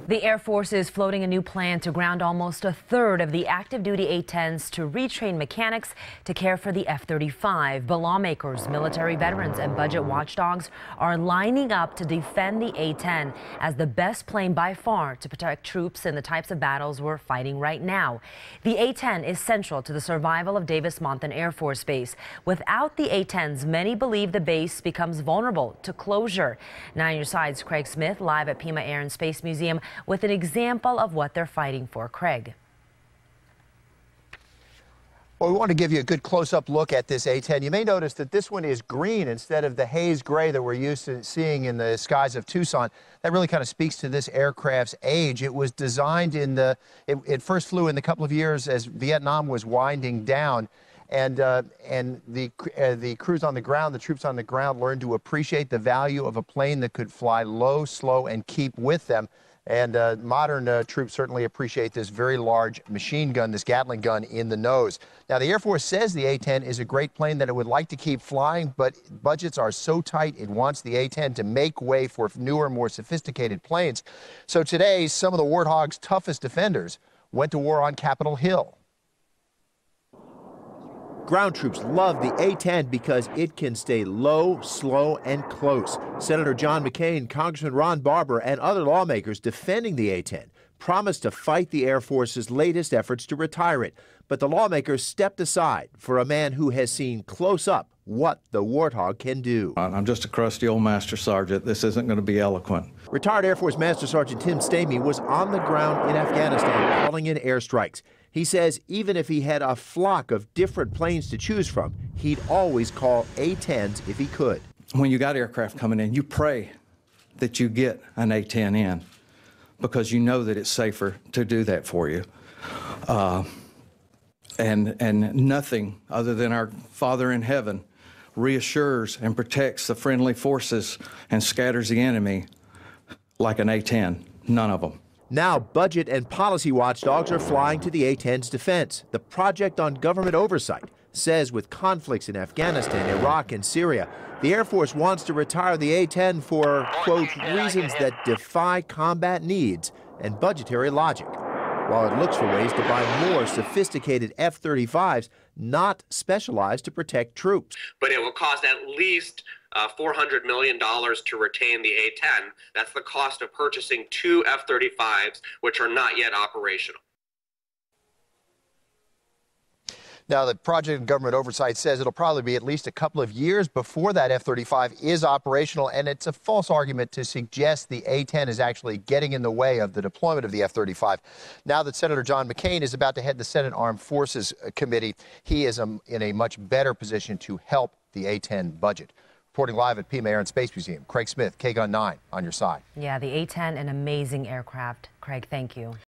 The Air Force is floating a new plan to ground almost a third of the active duty A-10s to retrain mechanics to care for the F-35. But lawmakers, military veterans, and budget watchdogs are lining up to defend the A-10 as the best plane by far to protect troops in the types of battles we're fighting right now. The A-10 is central to the survival of Davis-Monthan Air Force Base. Without the A-10s, many believe the base becomes vulnerable to closure. Now on your side's Craig Smith, live at Pima Air and Space Museum, with an example of what they're fighting for. Craig. Well, we want to give you a good close-up look at this A-10. You may notice that this one is green instead of the haze gray that we're used to seeing in the skies of Tucson. That really kind of speaks to this aircraft's age. It was designed it first flew in the couple of years as Vietnam was winding down. And the crews on the ground, the troops on the ground, learned to appreciate the value of a plane that could fly low, slow, and keep with them. And modern troops certainly appreciate this very large machine gun, this Gatling gun in the nose. Now, the Air Force says the A-10 is a great plane that it would like to keep flying, but budgets are so tight it wants the A-10 to make way for newer, more sophisticated planes. So today, some of the Warthog's toughest defenders went to war on Capitol Hill. Ground troops love the A-10 because it can stay low, slow, and close. Senator John McCain, Congressman Ron Barber, and other lawmakers defending the A-10 promised to fight the Air Force's latest efforts to retire it. But the lawmakers stepped aside for a man who has seen close up what the Warthog can do. I'm just a crusty old master sergeant. This isn't going to be eloquent. Retired Air Force Master Sergeant Tim Stamey was on the ground in Afghanistan calling in airstrikes. He says even if he had a flock of different planes to choose from, he'd always call A-10s if he could. When you got aircraft coming in, you pray that you get an A-10 in because you know that it's safer to do that for you. And nothing other than our Father in heaven reassures and protects the friendly forces and scatters the enemy like an A-10. None of them. Now, budget and policy watchdogs are flying to the A-10's defense. The Project on Government Oversight says with conflicts in Afghanistan, Iraq, and Syria, the Air Force wants to retire the A-10 for, quote, reasons that defy combat needs and budgetary logic, while it looks for ways to buy more sophisticated F-35s not specialized to protect troops. But it will cost at least $400 million to retain the A-10. That's the cost of purchasing 2 F-35s, which are not yet operational. Now, the Project on Government Oversight says it'll probably be at least a couple of years before that F-35 is operational, and it's a false argument to suggest the A-10 is actually getting in the way of the deployment of the F-35. Now that Senator John McCain is about to head the Senate Armed Forces Committee, he is in a much better position to help the A-10 budget. Reporting live at Pima Air and Space Museum, Craig Smith, KGUN-9 on your side. Yeah, the A-10, an amazing aircraft. Craig, thank you.